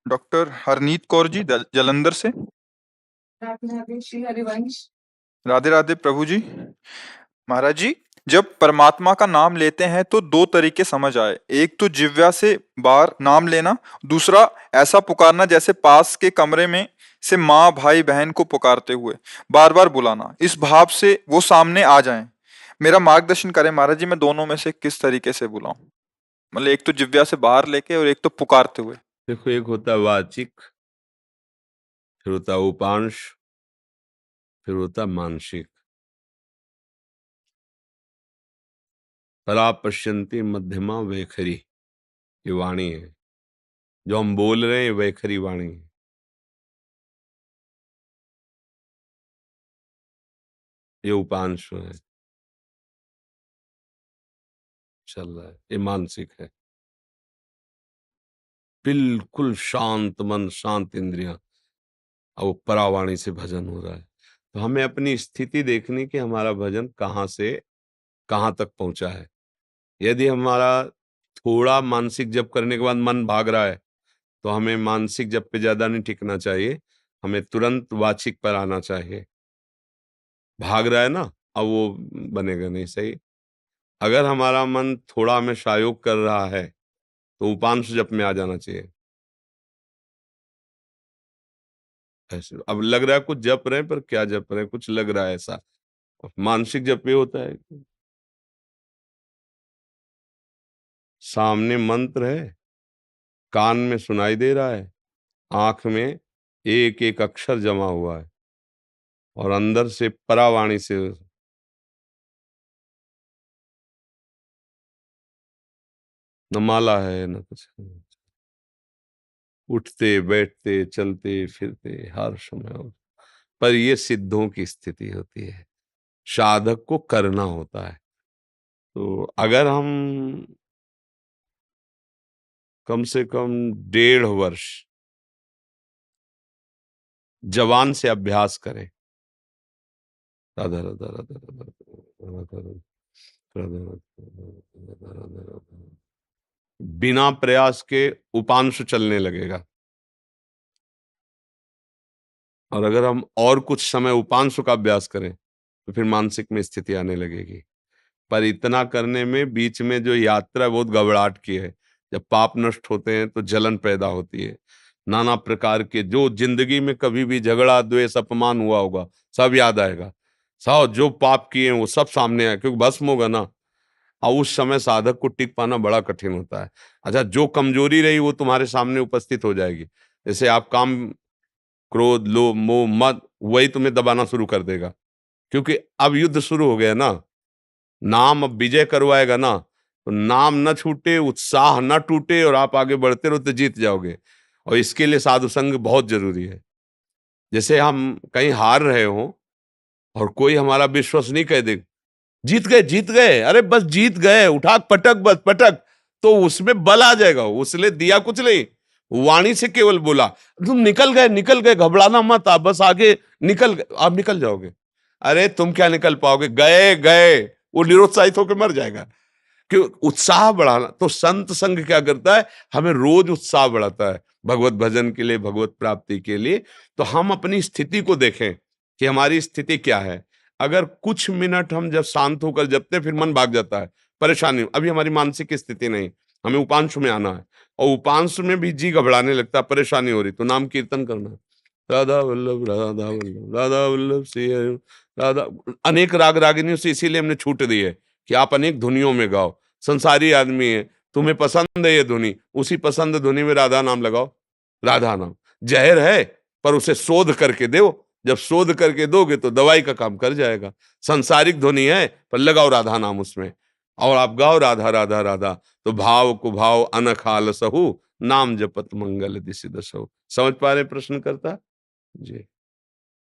Doctor Harneet Kaur ji Jalandhar से। राधे राधे श्री हरिवंश। राधे राधे प्रभु जी। महाराज जी, जब परमात्मा का नाम लेते हैं तो दो तरीके समझ आए। एक तो जिह्वा से बाहर नाम लेना, दूसरा ऐसा पुकारना जैसे पास के कमरे में से माँ भाई बहन को पुकारते हुए बार बार बुलाना, इस भाव से वो सामने आ जाएं। मेरा मार्गदर्शन करें महाराज जी, मैं दोनों में से किस तरीके से बुलाऊं? मतलब एक तो जिह्वा से बाहर लेके और एक तो पुकारते हुए। देखो, एक होता है वाचिक, फिर होता है उपांश, फिर होता है मानसिक। परा पश्यंती मध्यमा वैखरी, ये वाणी है। जो हम बोल रहे हैं वैखरी वाणी है। ये उपांश है, चल रहा है। ये मानसिक है, बिल्कुल शांत मन, शांत इंद्रियां, और वो परावाणी से भजन हो रहा है। तो हमें अपनी स्थिति देखनी कि हमारा भजन कहाँ से कहाँ तक पहुंचा है। यदि हमारा थोड़ा मानसिक जप करने के बाद मन भाग रहा है, तो हमें मानसिक जप पे ज्यादा नहीं टिकना चाहिए, हमें तुरंत वाचिक पर आना चाहिए। भाग रहा है ना, अब वो बनेगा नहीं सही। अगर हमारा मन थोड़ा हमें शायोग कर रहा है, तो उपांश जप में आ जाना चाहिए। ऐसे अब लग रहा है कुछ जप रहे हैं, पर क्या जप रहे हैं, कुछ लग रहा है ऐसा। मानसिक जप ये होता है कि सामने मंत्र है, कान में सुनाई दे रहा है, आंख में एक एक अक्षर जमा हुआ है, और अंदर से परावाणी से न माला है न कुछ है। उठते बैठते चलते फिरते हर समय पर ये सिद्धों की स्थिति होती है, साधक को करना होता है। तो अगर हम कम से कम 1.5 वर्ष जवान से अभ्यास करें, राधा राधा राधा राधा राधा राधा राधा राधा राधा राधा, बिना प्रयास के उपांश चलने लगेगा। और अगर हम और कुछ समय उपांश का अभ्यास करें, तो फिर मानसिक में स्थिति आने लगेगी। पर इतना करने में बीच में जो यात्रा बहुत घबराहट की है। जब पाप नष्ट होते हैं तो जलन पैदा होती है, नाना प्रकार के जो जिंदगी में कभी भी झगड़ा द्वेष अपमान हुआ होगा सब याद आएगा। सब जो पाप किए हैं वो सब सामने आए, क्योंकि भस्म होगा ना। और उस समय साधक को टिक पाना बड़ा कठिन होता है। अच्छा, जो कमजोरी रही वो तुम्हारे सामने उपस्थित हो जाएगी। जैसे आप काम, क्रोध, लोभ, मोह, मद, वही तुम्हें दबाना शुरू कर देगा, क्योंकि अब युद्ध शुरू हो गया ना। नाम अब विजय करवाएगा ना, तो नाम न छूटे, उत्साह न टूटे, और आप आगे बढ़ते रहो तो जीत जाओगे। और इसके लिए साधु संग बहुत जरूरी है। जैसे हम कहीं हार रहे हो और कोई हमारा विश्वास नहीं कह दे, जीत गए जीत गए, अरे बस जीत गए, उठा पटक बस पटक, तो उसमें बल आ जाएगा। उसने दिया कुछ नहीं, वाणी से केवल बोला तुम निकल गए, घबराना मत, आप बस आगे निकल गए, आप निकल जाओगे। अरे तुम क्या निकल पाओगे, गए गए, वो निरुत्साहित होकर मर जाएगा। क्यों? उत्साह बढ़ाना। तो संत संग क्या करता है, हमें रोज उत्साह बढ़ाता है भगवत भजन के लिए, भगवत प्राप्ति के लिए। तो हम अपनी स्थिति को देखें कि हमारी स्थिति क्या है। अगर कुछ मिनट हम जब शांत होकर जपते, फिर मन भाग जाता है, परेशानी। अभी हमारी मानसिक स्थिति नहीं, हमें उपांश में आना है, और उपांश में भी जी घबराने लगता है, परेशानी हो रही, तो नाम कीर्तन करना है। राधा वल्लभ राधा वल्लभ राधा वल्लभ श्री हरि राधा। अनेक राग रागिनियों से इसीलिए हमने छूट दी है कि आप अनेक धुनियों में गाओ। संसारी आदमी है, तुम्हें पसंद है ये धुनी, उसी पसंद धुनी में राधा नाम लगाओ। राधा नाम जहर है, पर उसे शोध करके दो। जब शोध करके दोगे तो दवाई का काम कर जाएगा। संसारिक ध्वनि है, पर लगाओ राधा नाम उसमें, और आप गाओ राधा राधा राधा, तो भाव को भाव अनखाल सहु, नाम जपत मंगल दिशि दसहु। समझ पा रहे प्रश्न करता जी?